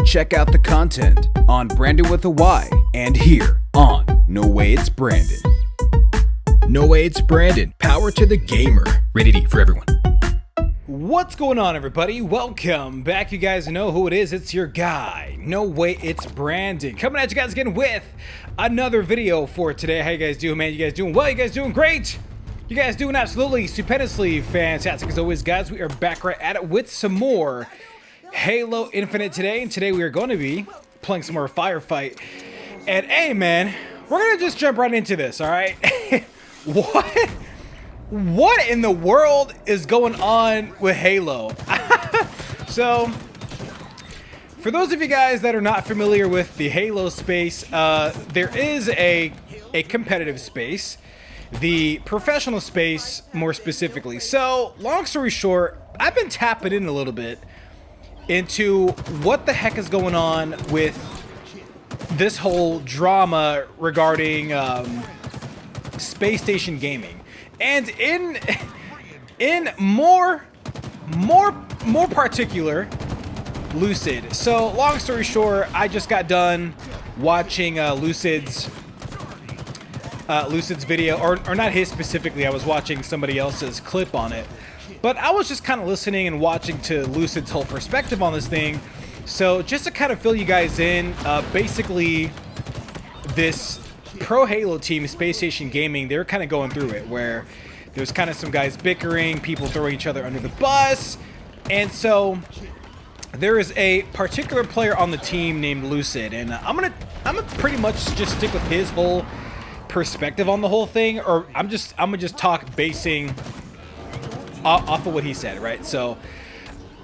check out the content on Brandon with a Y and here on NowayitsBrandyn. NowayitsBrandyn, power to the gamer. Rated E for everyone. What's going on, everybody? Welcome back. You guys know who it is. It's your guy, NowayitsBrandyn, coming at you guys again with another video for today. How you guys doing, man? You guys doing well? You guys doing great? You guys doing absolutely stupendously fantastic as always, guys. We are back right at it with some more Halo Infinite today, and today we are going to be playing some more Firefight. And hey, man, we're gonna just jump right into this. All right. What in the world is going on with Halo? So, for those of you guys that are not familiar with the Halo space, there is a competitive space, the professional space more specifically. So, long story short, I've been tapping in a little bit into what the heck is going on with this whole drama regarding space station gaming. And in more particular, Lucid. So long story short, I just got done watching Lucid's video, or not his specifically. I was watching somebody else's clip on it, but I was just kind of listening and watching to Lucid's whole perspective on this thing. So just to kind of fill you guys in, basically this pro Halo team, Space Station Gaming, they're kind of going through it where there's kind of some guys bickering, people throwing each other under the bus, and so there is a particular player on the team named Lucid, and I'm gonna pretty much just stick with his whole perspective on the whole thing, or I'm gonna just talk basing off of what he said, right? So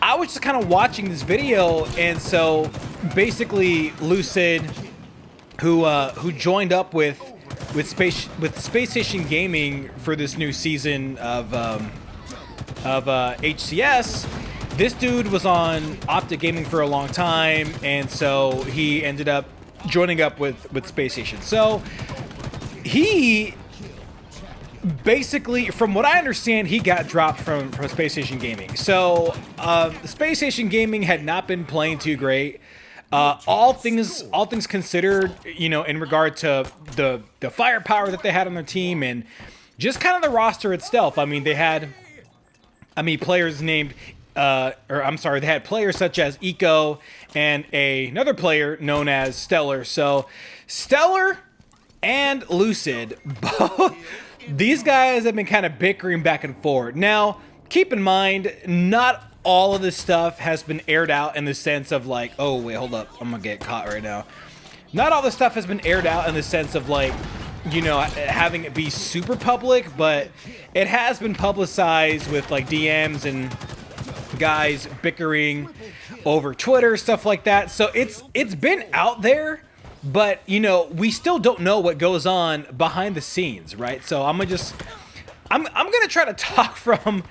I was just kind of watching this video, and so basically Lucid, who joined up with Space Station Gaming for this new season of HCS. This dude was on Optic Gaming for a long time, and so he ended up joining up with Space Station. So he basically, from what I understand, he got dropped from Space Station Gaming. So Space Station Gaming had not been playing too great. All things considered, you know, in regard to the firepower that they had on their team and just kind of the roster itself. I mean, they had, players named, they had players such as Eco and another player known as Stellar. So Stellar and Lucid, both these guys have been kind of bickering back and forth. Now, keep in mind, not all of this stuff has been aired out in the sense of like, oh wait, hold up, I'm gonna get caught right now. Not all this stuff has been aired out in the sense of like, you know, having it be super public, but it has been publicized with like DMs and guys bickering over Twitter, stuff like that. So it's been out there, but you know, we still don't know what goes on behind the scenes, right? So I'm gonna try to talk from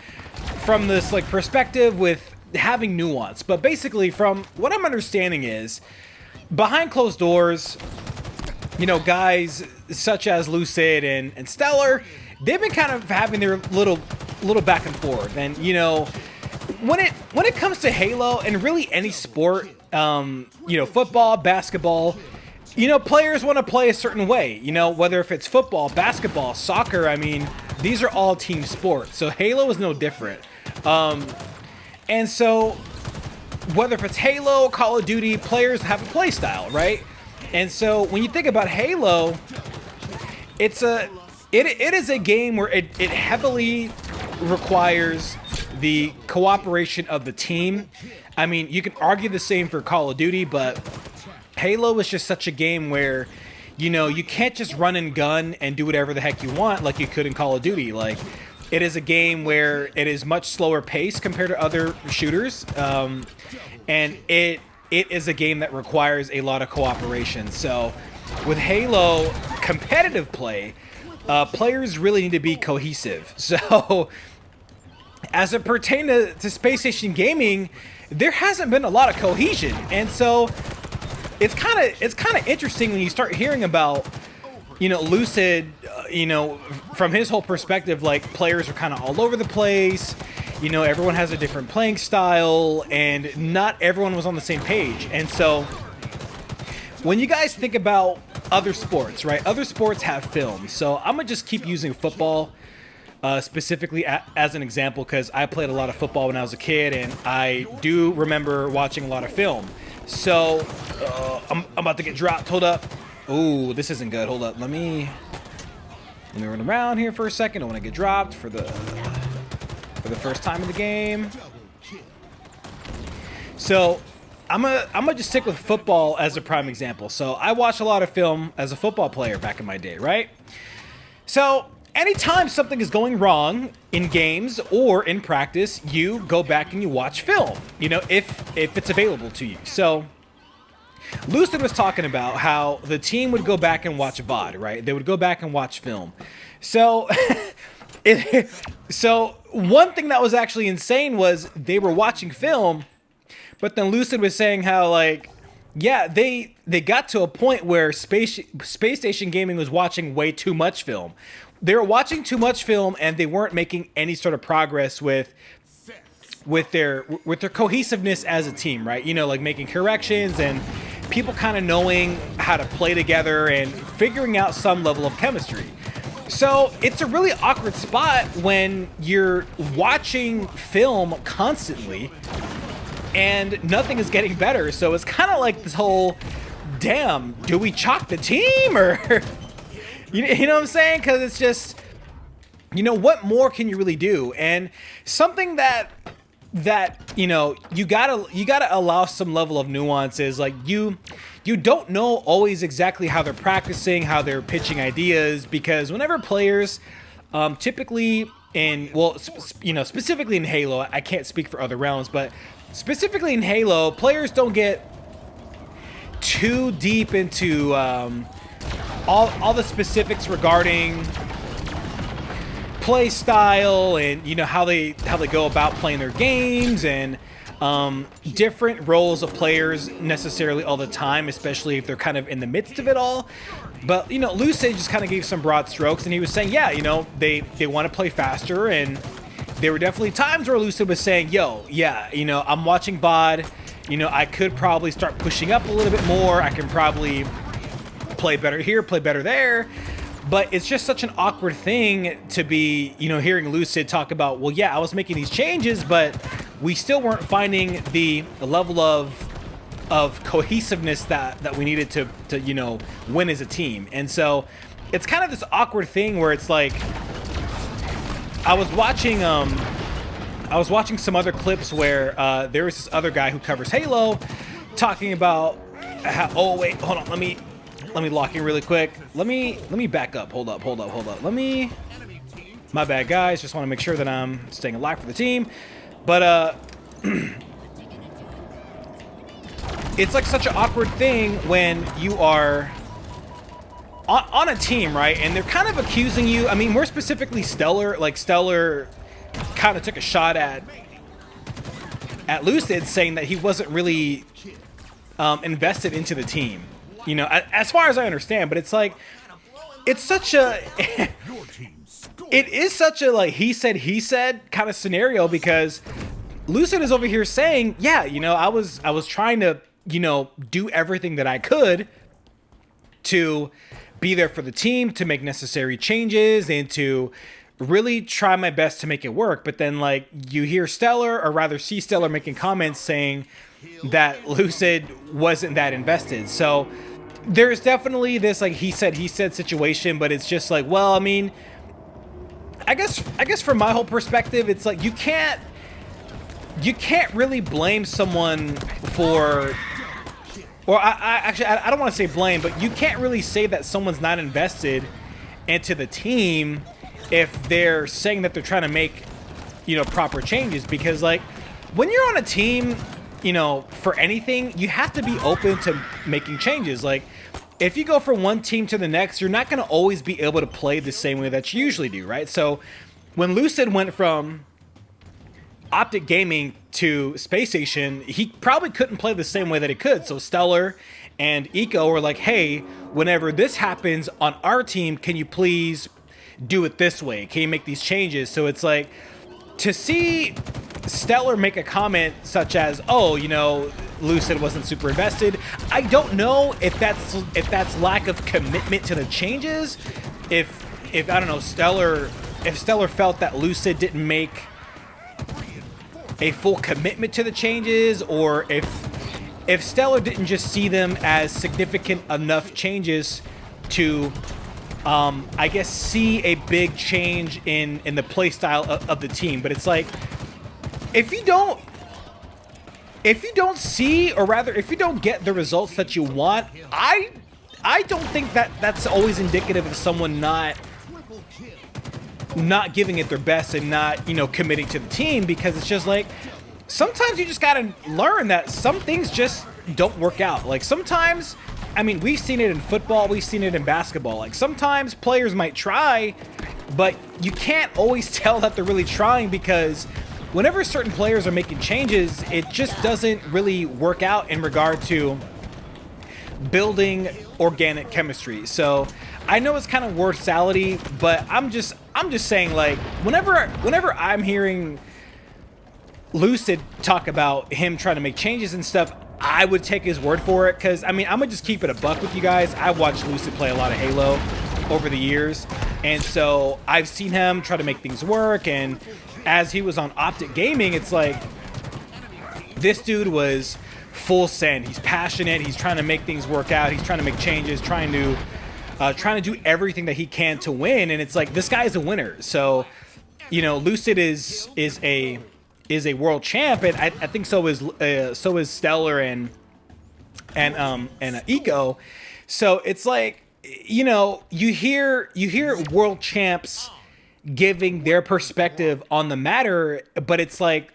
this like perspective with having nuance, but basically from what I'm understanding is behind closed doors, you know, guys such as Lucid and Stellar, they've been kind of having their little back and forth. And you know, when it comes to Halo and really any sport, you know, football, basketball, you know, players want to play a certain way, you know, whether if it's football, basketball, soccer, I mean, these are all team sports. So Halo is no different. And so whether if it's Halo, Call of Duty, players have a play style, right? And so when you think about Halo, it is a game where it heavily requires the cooperation of the team. I mean, you can argue the same for Call of Duty, but Halo is just such a game where, you know, you can't just run and gun and do whatever the heck you want like you could in Call of Duty. Like, it is a game where it is much slower paced compared to other shooters, and it is a game that requires a lot of cooperation. So with Halo competitive play, players really need to be cohesive. So as it pertains to Space Station Gaming, there hasn't been a lot of cohesion, and so it's kind of interesting when you start hearing about, you know, Lucid, you know, from his whole perspective, like players are kind of all over the place. everyone has a different playing style, and not everyone was on the same page. And so when you guys think about other sports, right? Other sports have film. So I'm gonna just keep using football specifically as an example, because I played a lot of football when I was a kid, and I do remember watching a lot of film. So I'm about to get dropped. Hold up. Oh, this isn't good. Hold up. Let me run around here for a second. I want to get dropped for the first time in the game. So I'm gonna just stick with football as a prime example. So I watched a lot of film as a football player back in my day, right? So anytime something is going wrong in games or in practice, you go back and you watch film, if it's available to you. So Lucid was talking about how the team would go back and watch VOD, right? They would go back and watch film. So, so one thing that was actually insane was they were watching film, but then Lucid was saying how, like, yeah, they got to a point where Space Station Gaming was watching way too much film. They were watching too much film, and they weren't making any sort of progress with their cohesiveness as a team, right? Like making corrections and people kind of knowing how to play together and figuring out some level of chemistry. So it's a really awkward spot when you're watching film constantly and nothing is getting better. So it's kind of like this whole, damn, do we chalk the team, or you know what I'm saying? Because it's just, what more can you really do? And something that you gotta allow some level of nuances. Like you don't know always exactly how they're practicing, how they're pitching ideas, because whenever players, typically specifically in Halo, I can't speak for other realms, but specifically in Halo, players don't get too deep into all the specifics regarding play style and how they go about playing their games, and different roles of players necessarily all the time, especially if they're kind of in the midst of it all. But Lucid just kind of gave some broad strokes, and he was saying, yeah, they want to play faster, and there were definitely times where Lucid was saying, yo, yeah, I'm watching VOD, I could probably start pushing up a little bit more, I can probably play better here, play better there. But it's just such an awkward thing to be, hearing Lucid talk about, well, yeah, I was making these changes, but we still weren't finding the level of cohesiveness that we needed to win as a team. And so it's kind of this awkward thing where it's like, I was watching some other clips where there was this other guy who covers Halo talking about how, oh wait, hold on, let me lock in really quick. Let me back up. Hold up. My bad, guys. Just want to make sure that I'm staying alive for the team. But it's like such an awkward thing when you are on a team, right? And they're kind of accusing you. I mean, more specifically Stellar. Like Stellar kind of took a shot at Lucid, saying that he wasn't really invested into the team. As far as I understand, but it's like, it's such a, it is such a, like, he said kind of scenario, because Lucid is over here saying, yeah, I was trying to, do everything that I could to be there for the team, to make necessary changes, and to really try my best to make it work. But then, like, you hear Stellar, or rather see Stellar making comments saying that Lucid wasn't that invested. So there's definitely this, like, he said situation, but it's just like, well, I mean, I guess from my whole perspective, it's like you can't really blame someone for, or I don't want to say blame, but you can't really say that someone's not invested into the team if they're saying that they're trying to make, proper changes. Because, like, when you're on a team, for anything, you have to be open to making changes. Like, if you go from one team to the next, you're not going to always be able to play the same way that you usually do, right? So when Lucid went from Optic Gaming to Space Station, he probably couldn't play the same way that he could. So Stellar and Eco were like, hey, whenever this happens on our team, can you please do it this way? Can you make these changes? So it's like, to see Stellar make a comment such as, "Oh, you know, Lucid wasn't super invested." I don't know if that's lack of commitment to the changes. If I don't know, if Stellar felt that Lucid didn't make a full commitment to the changes, or if Stellar didn't just see them as significant enough changes to I guess see a big change in the play style of the team. But it's like, if you don't see, or rather if you don't get the results that you want, I don't think that's always indicative of someone not giving it their best and not, you know, committing to the team. Because it's just like, sometimes you just gotta learn that some things just don't work out. Like sometimes, I mean, we've seen it in football, we've seen it in basketball. Like sometimes players might try, but you can't always tell that they're really trying, because whenever certain players are making changes, it just doesn't really work out in regard to building organic chemistry. So I know it's kind of word salady, but I'm just saying, like, whenever I'm hearing Lucid talk about him trying to make changes and stuff, I would take his word for it. Because I mean, I'm gonna just keep it a buck with you guys. I watched Lucid play a lot of Halo over the years, and so I've seen him try to make things work. And as he was on Optic Gaming, it's like, this dude was full send. He's passionate, he's trying to make things work out, he's trying to make changes, trying to do everything that he can to win. And it's like, this guy is a winner. So, you know, Lucid is a world champ, and I think so is Stellar and Ego. So it's like, you know, you hear world champs giving their perspective on the matter, but it's like,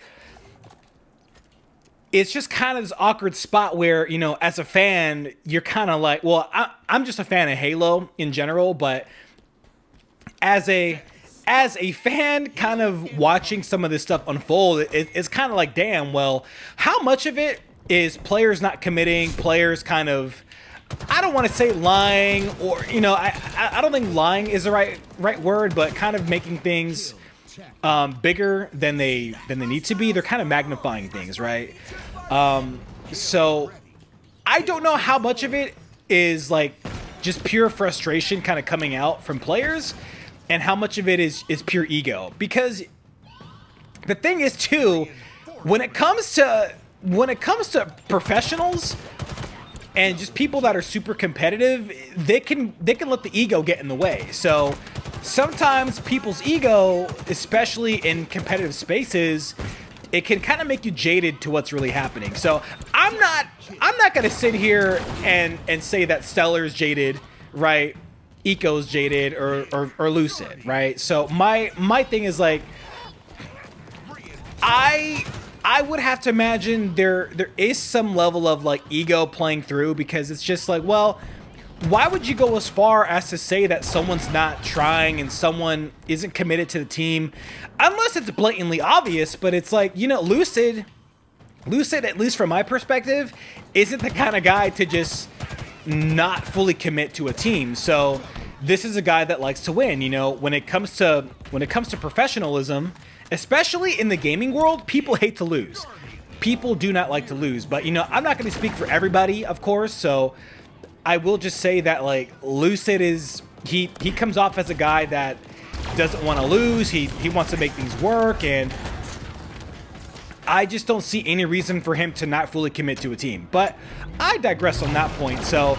it's just kind of this awkward spot where, you know, as a fan, you're kind of like, well, I'm just a fan of Halo in general, but as a fan kind of watching some of this stuff unfold, it's kind of like, damn, well, how much of it is players not committing, players kind of, I don't want to say lying, or, you know, I don't think lying is the right word, but kind of making things bigger than they need to be. They're kind of magnifying things, right? So I don't know how much of it is like just pure frustration kind of coming out from players, and how much of it is pure ego. Because the thing is too, when it comes to professionals and just people that are super competitive, they can let the ego get in the way. So sometimes people's ego, especially in competitive spaces, it can kind of make you jaded to what's really happening. So I'm not gonna sit here and say that Stellar's jaded, right? Eco's jaded, or Lucid, right? So my thing is like, I would have to imagine there is some level of like ego playing through, because it's just like, well, why would you go as far as to say that someone's not trying and someone isn't committed to the team, unless it's blatantly obvious? But it's like, you know, Lucid, at least from my perspective, isn't the kind of guy to just not fully commit to a team. So this is a guy that likes to win. You know, when it comes to professionalism, especially in the gaming world, people hate to lose. People do not like to lose. But, you know, I'm not going to speak for everybody, of course. So I will just say that, like, Lucid is, he comes off as a guy that doesn't want to lose. He wants to make things work, and I just don't see any reason for him to not fully commit to a team. But I digress on that point. So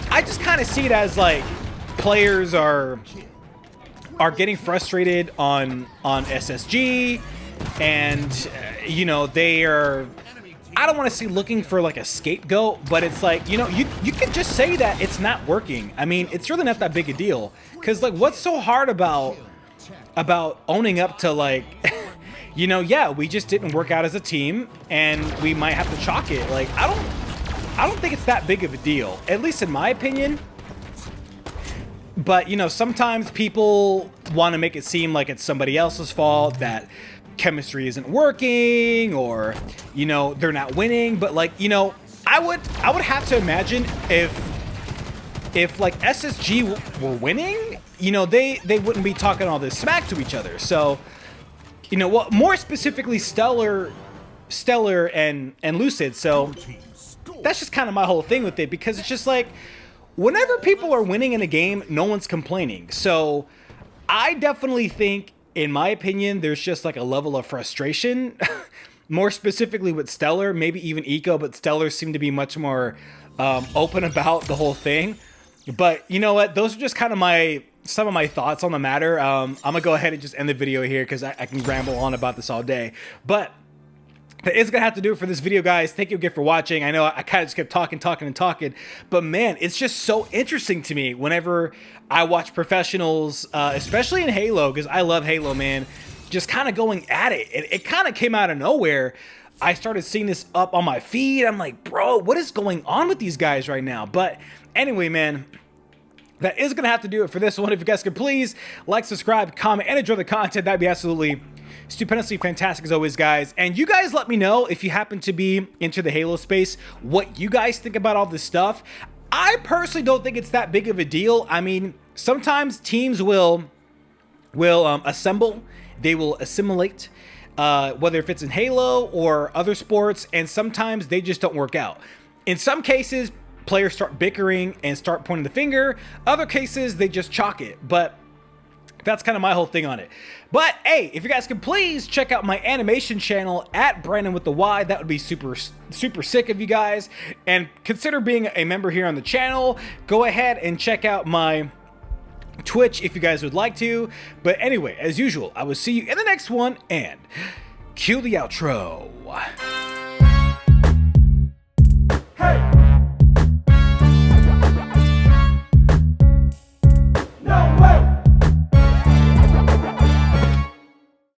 I just kind of see it as like, players are getting frustrated on SSG, and you know, they are, I don't want to say looking for like a scapegoat, but it's like, you know, you could just say that it's not working. I mean, it's really not that big a deal, because like, what's so hard about owning up to, like, you know, yeah, we just didn't work out as a team and we might have to chalk it. Like, I don't think it's that big of a deal, at least in my opinion. But, you know, sometimes people want to make it seem like it's somebody else's fault, that chemistry isn't working, or, you know, they're not winning. But, like, you know, I would have to imagine if like SSG were winning, you know, they wouldn't be talking all this smack to each other. So, you know, well, more specifically Stellar and Lucid. So that's just kind of my whole thing with it, because it's just like whenever people are winning in a game, no one's complaining. So I definitely think, in my opinion, there's just like a level of frustration, more specifically with Stellar, maybe even Eco, but Stellar seemed to be much more open about the whole thing. But you know what? Those are just kind of some of my thoughts on the matter. I'm gonna go ahead and just end the video here because I can ramble on about this all day. But that is gonna have to do it for this video, guys. Thank you again for watching. I know I kind of just kept talking, but man, it's just so interesting to me whenever I watch professionals, especially in Halo, because I love Halo, man, just kind of going at it. It kind of came out of nowhere. I started seeing this up on my feed. I'm like, bro, what is going on with these guys right now? But anyway, man, that is gonna have to do it for this one. If you guys could please like, subscribe, comment, and enjoy the content, that'd be absolutely stupendously fantastic as always, guys. And you guys let me know, if you happen to be into the Halo space, what you guys think about all this stuff. I personally don't think it's that big of a deal. I mean, sometimes teams will assemble, they will assimilate, whether if it's in Halo or other sports, and sometimes they just don't work out. In some cases, players start bickering and start pointing the finger. Other cases, they just chalk it. But that's kind of my whole thing on it. But hey, if you guys could please check out my animation channel at Brandon with the Y, that would be super sick of you guys. And consider being a member here on the channel. Go ahead and check out my Twitch if you guys would like to. But anyway, as usual, I will see you in the next one, and cue the outro.